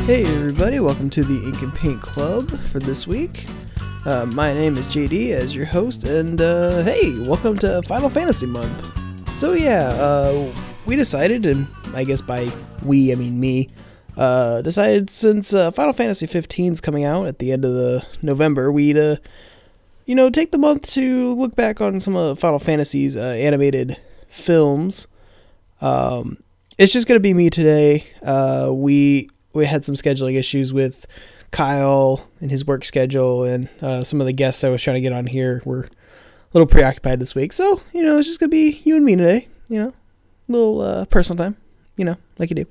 Hey everybody, welcome to the Ink and Paint Club for this week. My name is JD as your host, and hey, welcome to Final Fantasy Month. So yeah, we decided, and I guess by we I mean me, decided since Final Fantasy 15 is coming out at the end of the November, we'd take the month to look back on some of Final Fantasy's animated films. It's just gonna be me today. We had some scheduling issues with Kyle and his work schedule, and some of the guests I was trying to get on here were a little preoccupied this week. So, it's just going to be you and me today, a little personal time, like you do.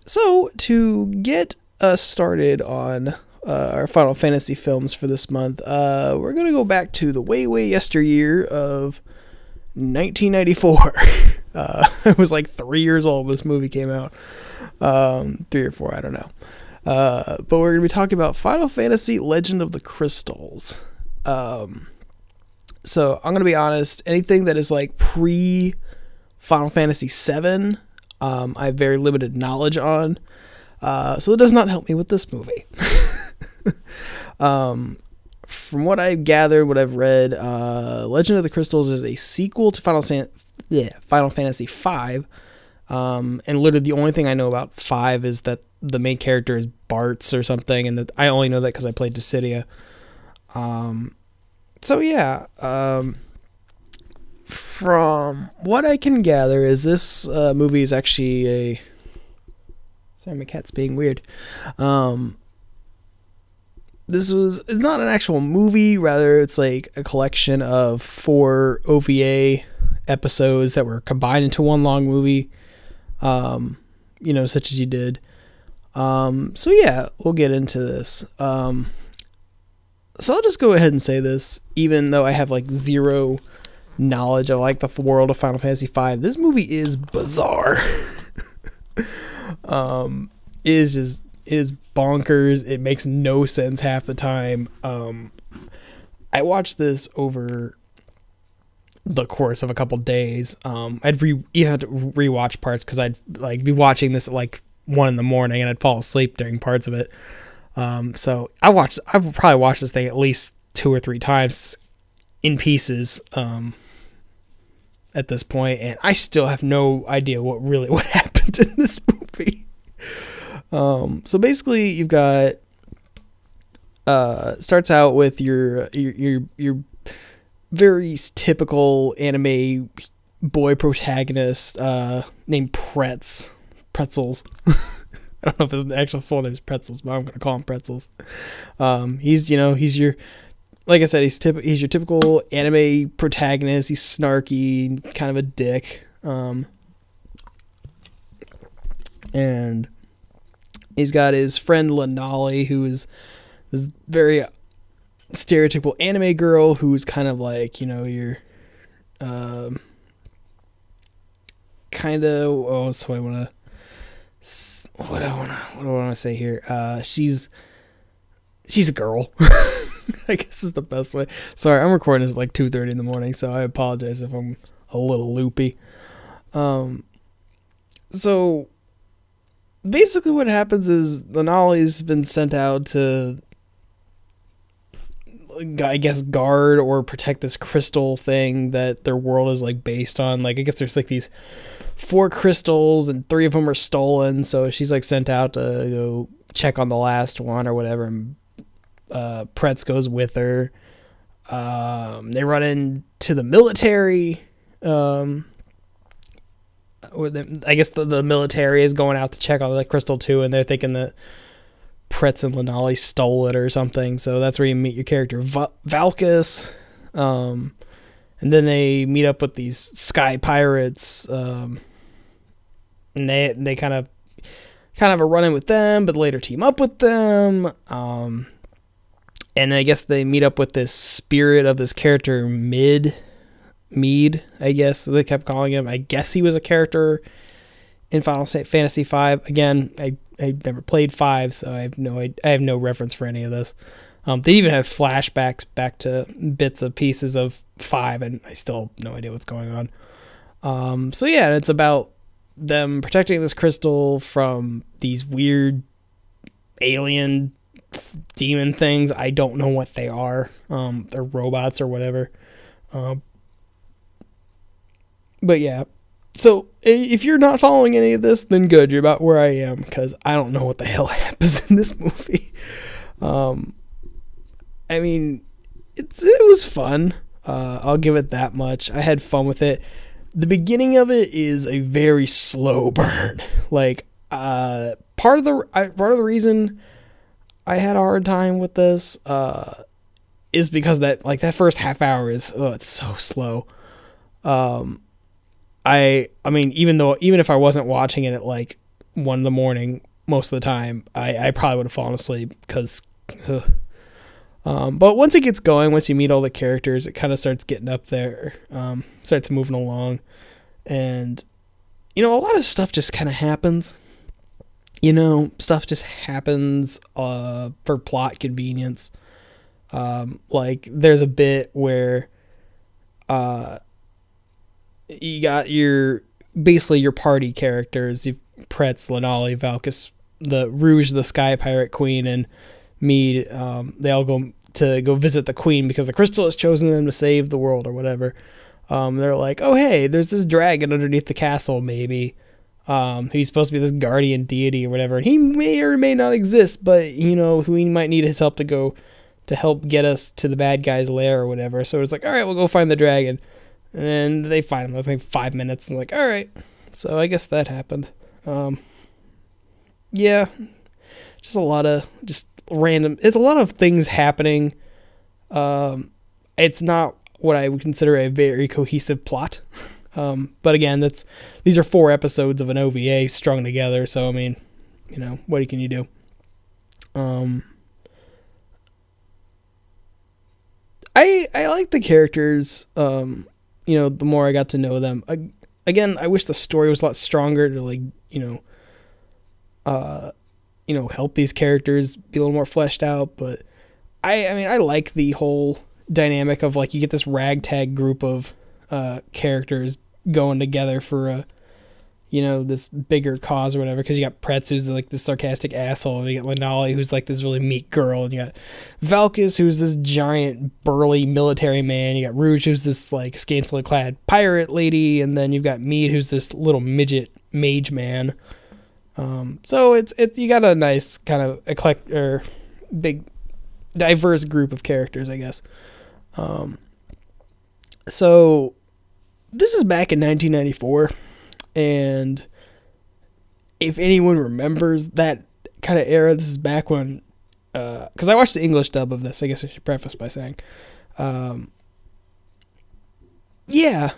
So, to get us started on our Final Fantasy films for this month, we're going to go back to the way yesteryear of 1994. I was like 3 years old when this movie came out. 3 or 4, I don't know. But we're going to be talking about Final Fantasy Legend of the Crystals. So I'm going to be honest, anything that is like pre Final Fantasy 7, I have very limited knowledge on. So it does not help me with this movie. From what I've gathered, what I've read, Legend of the Crystals is a sequel to Final Fantasy V. And literally the only thing I know about 5 is that the main character is Bartz or something, and that I only know that because I played Dissidia. So yeah, from what I can gather is this movie is actually sorry, my cat's being weird. It's not an actual movie, rather it's like a collection of 4 OVA episodes that were combined into one long movie. Such as you did. So yeah, we'll get into this. So I'll just go ahead and say this, even though I have like zero knowledge of like the world of Final Fantasy V, this movie is bizarre. It is bonkers. It makes no sense half the time. I watched this over the course of a couple days. You had to rewatch parts because I'd like be watching this at like 1 a.m. and I'd fall asleep during parts of it. So I've probably watched this thing at least 2 or 3 times in pieces at this point, and I still have no idea what happened in this movie. So basically you've got starts out with your very typical anime boy protagonist named Pretzels. I don't know if his actual full name is Pretzels, but I'm going to call him Pretzels. He's your, like I said, he's your typical anime protagonist. He's snarky, kind of a dick. And he's got his friend Lanali, who is this very stereotypical anime girl who's kind of like, your kind of so I want to what do I want to say here? She's a girl. I guess is the best way. Sorry, I'm recording this at like 2:30 in the morning, so I apologize if I'm a little loopy. So basically what happens is Lanali's been sent out to, I guess, guard or protect this crystal thing that their world is like based on. Like, I guess there's like these 4 crystals and 3 of them are stolen. So she's like sent out to go check on the last one or whatever. And Pretz goes with her. They run into the military. I guess the military is going out to check on the crystal too, and they're thinking that Pretz and Lanali stole it or something. So that's where you meet your character Valkus, and then they meet up with these sky pirates, and they kind of are running with them, but later team up with them. And I guess they meet up with this spirit of this character Mead, I guess so they kept calling him. I guess he was a character in Final Fantasy V. Again, I never played 5, so I have no reference for any of this. They even have flashbacks back to bits of pieces of 5, and I still have no idea what's going on. So yeah, it's about them protecting this crystal from these weird alien demon things. I don't know what they are. They're robots or whatever. But yeah. So if you're not following any of this, then good. You're about where I am, because I don't know what the hell happens in this movie. I mean, it was fun. I'll give it that much. I had fun with it. The beginning of it is a very slow burn. Like, part of the reason I had a hard time with this is because that first half hour is, it's so slow. I mean, even if I wasn't watching it at like 1 a.m, most of the time, I probably would have fallen asleep because. But once it gets going, once you meet all the characters, it kind of starts getting up there, starts moving along, and a lot of stuff just kind of happens. Stuff just happens for plot convenience. Like there's a bit where you got your party characters, you've Pretz, Lenali, Valkus, the Rouge, the Sky Pirate Queen, and Mead. They all go visit the Queen because the crystal has chosen them to save the world or whatever. They're like, oh hey, there's this dragon underneath the castle, maybe. He's supposed to be this guardian deity or whatever, and he may or may not exist, but we might need his help to help get us to the bad guy's lair or whatever. So it's like, all right, we'll go find the dragon. And they find him, I think 5 minutes, and like, all right. So I guess that happened. Yeah, just a lot of random. It's a lot of things happening. It's not what I would consider a very cohesive plot. But again, these are 4 episodes of an OVA strung together. So I mean, what can you do? I like the characters. The more I got to know them. Again, I wish the story was a lot stronger to help these characters be a little more fleshed out. But I like the whole dynamic of you get this ragtag group of characters going together for this bigger cause or whatever, because you got Pretz, who's this sarcastic asshole, and you got Lenali, who's this really meek girl, and you got Valkus, who's this giant burly military man, you got Rouge, who's this scantily clad pirate lady, and then you've got Mead, who's this little midget mage man. So it's you got a nice kind of eclectic or big diverse group of characters, I guess. So this is back in 1994. And if anyone remembers that kind of era, this is back when, because I watched the English dub of this, I guess I should preface by saying, yeah,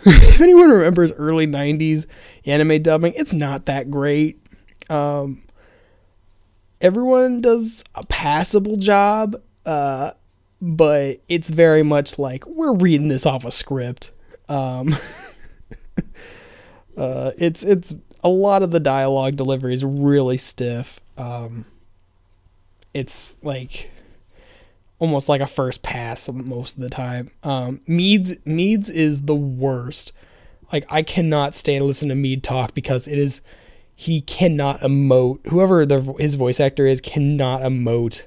if anyone remembers early 90s anime dubbing, it's not that great. Everyone does a passable job, but it's very much we're reading this off a script. It's a lot of the dialogue delivery is really stiff. It's almost like a first pass most of the time. Mead's is the worst. I cannot stand to listen to Mead talk because he cannot emote. Whoever his voice actor is cannot emote.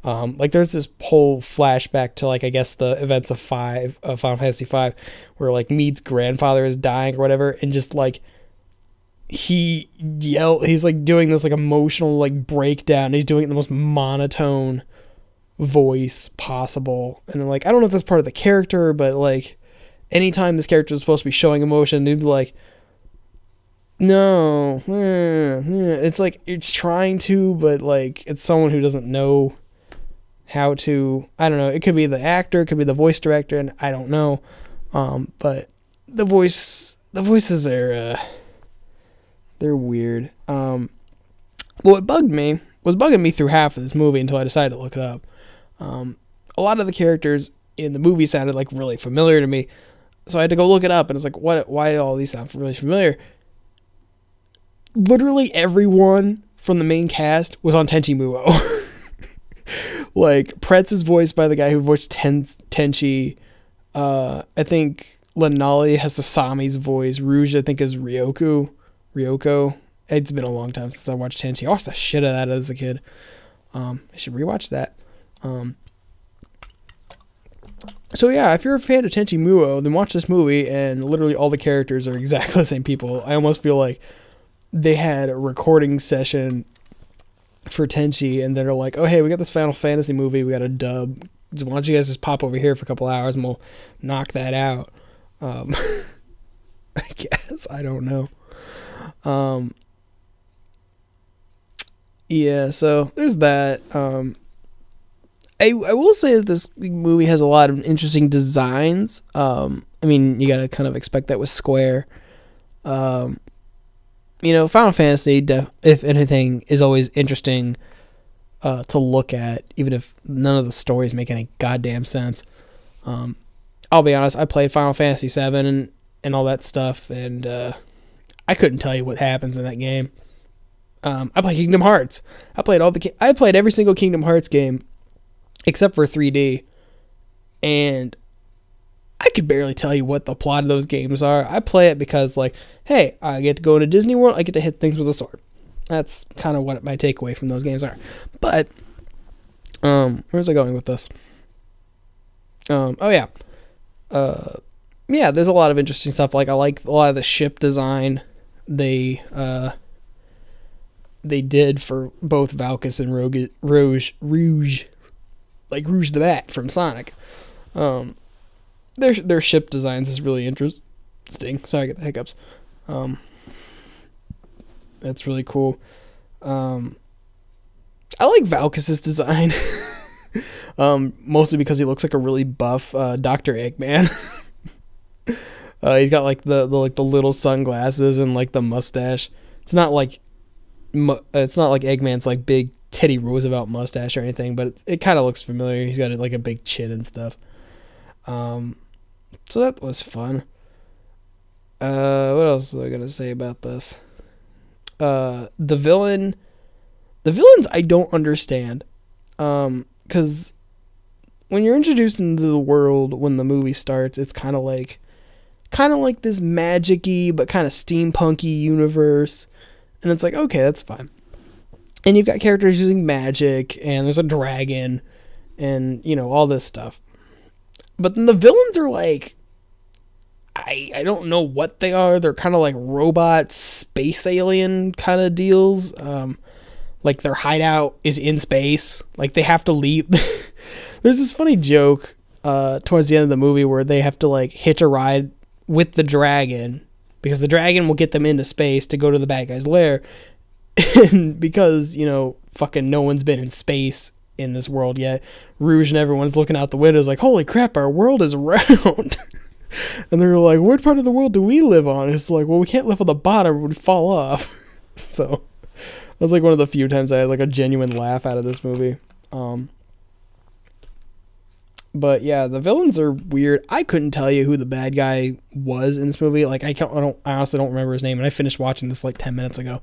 There's this whole flashback to I guess the events of Final Fantasy V, where Mead's grandfather is dying or whatever, and just he's doing this emotional breakdown. He's doing it in the most monotone voice possible, and I don't know if that's part of the character, but anytime this character is supposed to be showing emotion, they'd be no, it's it's trying to, but it's someone who doesn't know how to. I don't know, it could be the actor, it could be the voice director, and I don't know, but the voices are they're weird. But what was bugging me through half of this movie until I decided to look it up. A lot of the characters in the movie sounded really familiar to me, so I had to go look it up, and it's why do all these sound really familiar? Literally everyone from the main cast was on Tenchi Muo. Pretz is voiced by the guy who voiced Tenchi. I think Lenali has Sasami's voice. Rouge, I think, is Ryoku. Ryoko. It's been a long time since I watched Tenchi. I watched the shit out of that as a kid. I should rewatch that. So yeah, if you're a fan of Tenchi Muyo, then watch this movie, and literally all the characters are exactly the same people. I almost feel like they had a recording session for Tenchi, and they're like, oh hey, we got this Final Fantasy movie, we got a dub. Why don't you guys just pop over here for a couple hours and we'll knock that out. I guess. I don't know. Yeah, so there's that. I will say that this movie has a lot of interesting designs. I mean, you gotta kind of expect that with Square. Final Fantasy, if anything, is always interesting to look at, even if none of the stories make any goddamn sense. I'll be honest, I played Final Fantasy VII and all that stuff, and I couldn't tell you what happens in that game. I play Kingdom Hearts. I played every single Kingdom Hearts game except for 3D, and I could barely tell you what the plot of those games are. I play it because, like, hey, I get to go into Disney World, I get to hit things with a sword. That's kind of what my takeaway from those games are. But, where's I going with this? Yeah, there's a lot of interesting stuff. Like, I like a lot of the ship design they did for both Valkus and Rouge, like Rouge the Bat from Sonic. Their ship designs is really interesting. Sorry, I get the hiccups. That's really cool. I like Valkus's design. Mostly because he looks like a really buff Dr. Eggman. He's got like the little sunglasses and like the mustache. It's not like Eggman's like big Teddy Roosevelt mustache or anything, but it kind of looks familiar. He's got like a big chin and stuff. So that was fun. What else was I gonna say about this? The villains I don't understand. Because when you're introduced into the world when the movie starts, it's kind of like this magic-y but kind of steampunky universe, and it's like, okay, that's fine. And you've got characters using magic, and there's a dragon, and all this stuff. But then the villains are like, I don't know what they are. They're kind of like robot space alien kind of deals. Like their hideout is in space. Like they have to leave. There's this funny joke towards the end of the movie where they have to like hitch a ride with the dragon because the dragon will get them into space to go to the bad guy's lair. And because, fucking no one's been in space in this world yet, Rouge and everyone's looking out the windows like, holy crap, our world is round. And they're like, what part of the world do we live on? And it's like, well, we can't live on the bottom, we'd fall off. So that was like one of the few times I had like a genuine laugh out of this movie. But yeah, the villains are weird. I couldn't tell you who the bad guy was in this movie. Like I honestly don't remember his name, and I finished watching this like 10 minutes ago.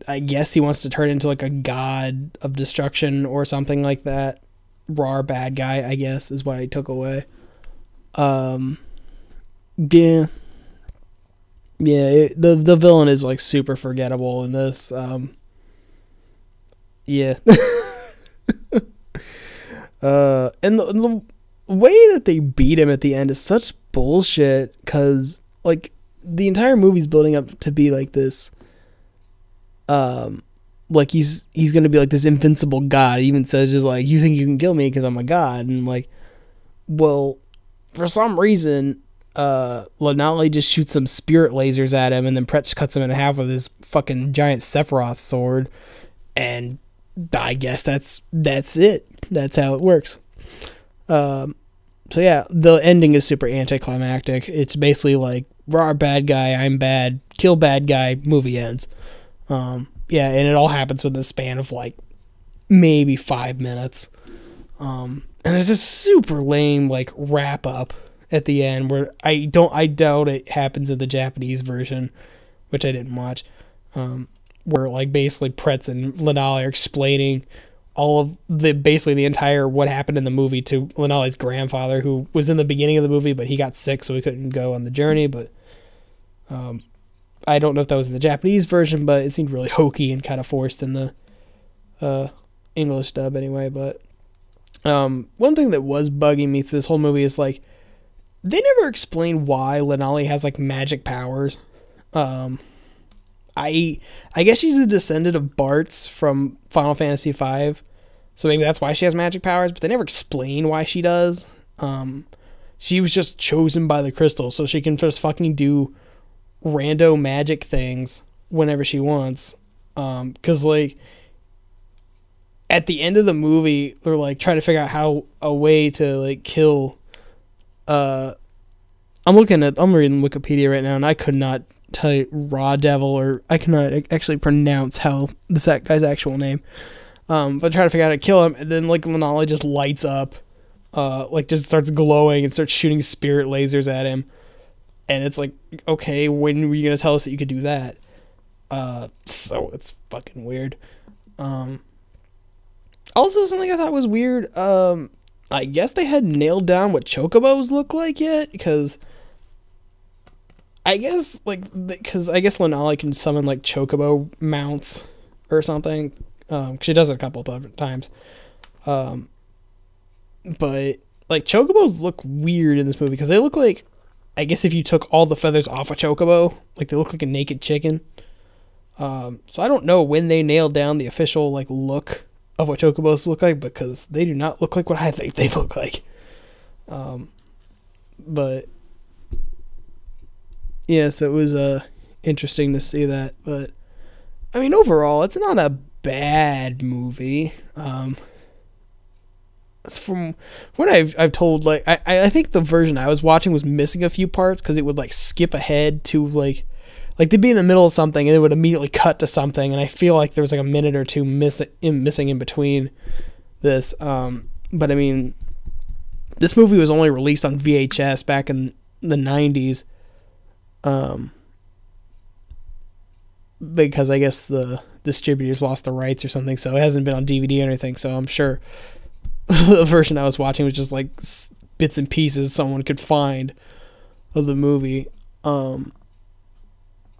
I guess he wants to turn into like a god of destruction or something like that. Raw bad guy, I guess, is what I took away. Yeah, the villain is like super forgettable in this. Yeah. And the way that they beat him at the end is such bullshit, because like the entire movie's building up to be like this, like he's gonna be like this invincible god. He even says just like, you think you can kill me because I'm a god, and I'm like, well, for some reason Lanali just shoots some spirit lasers at him, and then Pretz cuts him in half with his fucking giant Sephiroth sword, and I guess that's it. That's how it works. So yeah, the ending is super anticlimactic. It's basically like, raw bad guy, I'm bad, kill bad guy, movie ends. Yeah, and it all happens within the span of like maybe 5 minutes. And there's this super lame like wrap up at the end where I doubt it happens in the Japanese version, which I didn't watch. Where like basically Pretz and Lanali are explaining all of the entire what happened in the movie to Lanali's grandfather, who was in the beginning of the movie, but he got sick, so he couldn't go on the journey. But I don't know if that was the Japanese version, but it seemed really hokey and kind of forced in the English dub anyway. But one thing that was bugging me through this whole movie is like they never explain why Lenali has like magic powers. I guess she's a descendant of Bart's from Final Fantasy V, so maybe that's why she has magic powers. But they never explain why she does. She was just chosen by the crystal, so she can just fucking do rando magic things whenever she wants. Because like at the end of the movie, they're like trying to figure out how a way to like kill. I'm reading Wikipedia right now, and I could not tell you Raw Devil, or I cannot actually pronounce how this guy's actual name. But trying to figure out how to kill him, and then like Lenali just lights up, like just starts glowing and starts shooting spirit lasers at him. And it's like, okay, when were you gonna tell us that you could do that? So it's fucking weird. Also, something I thought was weird. I guess they hadn't nailed down what chocobos look like yet, because I guess Lenali can summon like chocobo mounts or something. She does it a couple of different times. But like chocobos look weird in this movie because they look like, I guess if you took all the feathers off a chocobo, like they look like a naked chicken. So I don't know when they nailed down the official like look of what chocobos look like, because they do not look like what I think they look like. But yeah, so it was interesting to see that. But I mean, overall, it's not a bad movie. From what I've told, like I think the version I was watching was missing a few parts because it would like skip ahead to like they'd be in the middle of something and it would immediately cut to something, and I feel like there was like a minute or two missing in between this. But I mean, this movie was only released on VHS back in the 90s, because I guess the distributors lost the rights or something, so it hasn't been on DVD or anything. So I'm sure the version I was watching was just like bits and pieces someone could find of the movie.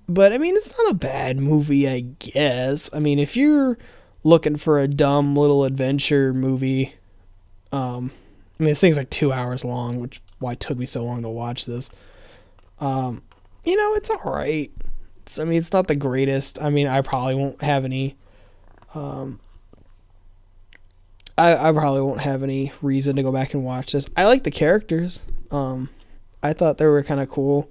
But I mean, it's not a bad movie, I guess. I mean, if you're looking for a dumb little adventure movie, I mean, this thing's like 2 hours long, which why it took me so long to watch this. You know, it's all right. I mean, it's not the greatest. I mean, I probably won't have any. I probably won't have any reason to go back and watch this. I like the characters. I thought they were kind of cool.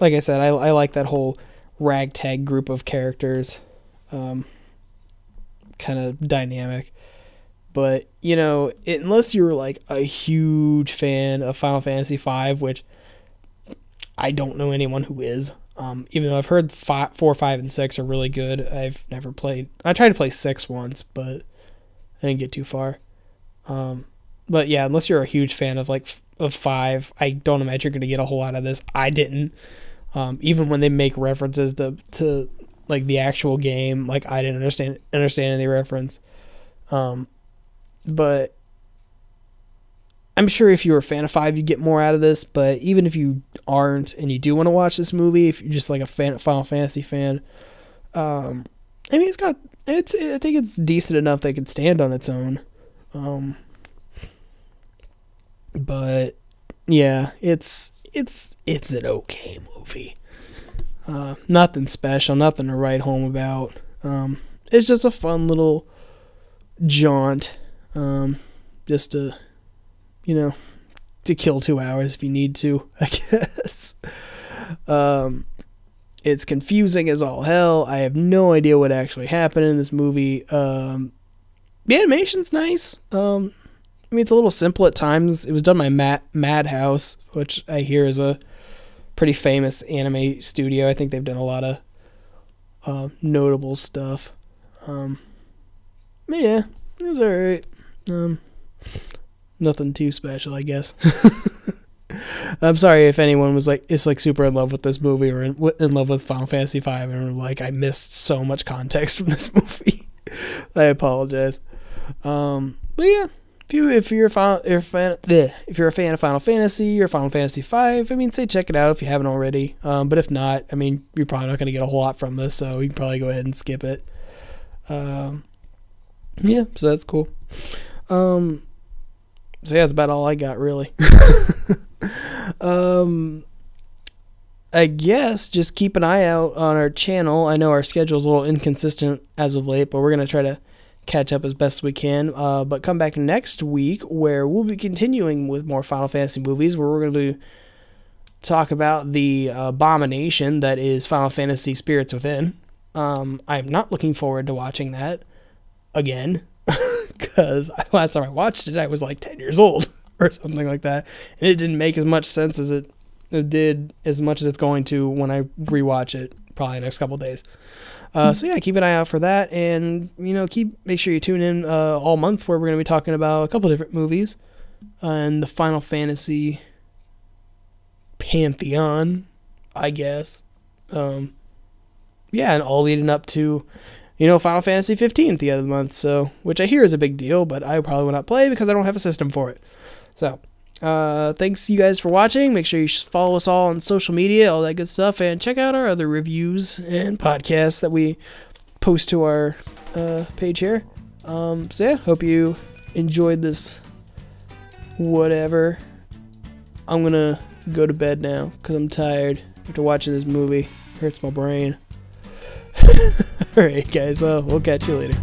Like I said, I like that whole ragtag group of characters. Kind of dynamic. But, you know, unless you're like a huge fan of Final Fantasy V, which I don't know anyone who is. Even though I've heard 4, 5, and 6 are really good. I've never played. I tried to play 6 once, but I didn't get too far. But yeah, unless you're a huge fan of of 5, I don't imagine you're going to get a whole lot of this. I didn't. Even when they make references to like the actual game, like I didn't understand any reference. But I'm sure if you're a fan of 5, you get more out of this. But even if you aren't and you do want to watch this movie, if you're just like a Final Fantasy fan, I mean, I think it's decent enough that it can stand on its own. But yeah, it's an okay movie. Nothing special, nothing to write home about. It's just a fun little jaunt, just to, you know, to kill 2 hours if you need to, I guess. It's confusing as all hell. I have no idea what actually happened in this movie. The animation's nice. I mean, it's a little simple at times. It was done by Madhouse, which I hear is a pretty famous anime studio. I think they've done a lot of notable stuff. Yeah, it was alright. Nothing too special, I guess. I'm sorry if anyone was is super in love with this movie or in love with Final Fantasy V and were like, I missed so much context from this movie. I apologize. But yeah, if you're a fan of Final Fantasy or Final Fantasy V, I mean, say check it out if you haven't already. But if not, I mean, you're probably not going to get a whole lot from this, so you can probably go ahead and skip it. Yeah, so that's cool. So yeah, that's about all I got, really. I guess just keep an eye out on our channel. I know our schedule's a little inconsistent as of late, but we're going to try to catch up as best we can. But come back next week where we'll be continuing with more Final Fantasy movies, where we're going to talk about the abomination that is Final Fantasy Spirits Within. I'm not looking forward to watching that again, because last time I watched it, I was like 10 years old or something like that, and it didn't make as much sense as it did as much as it's going to when I rewatch it probably the next couple days. So yeah, keep an eye out for that, and make sure you tune in all month, where we're going to be talking about a couple different movies and the Final Fantasy pantheon, I guess. Yeah, and all leading up to Final Fantasy 15 at the end of the month, so which I hear is a big deal, but I probably will not play because I don't have a system for it. So thanks you guys for watching. Make sure you follow us all on social media, all that good stuff, and check out our other reviews and podcasts that we post to our page here. So yeah, hope you enjoyed this whatever. I'm gonna go to bed now because I'm tired after watching this movie. It hurts my brain. Alright guys, we'll catch you later.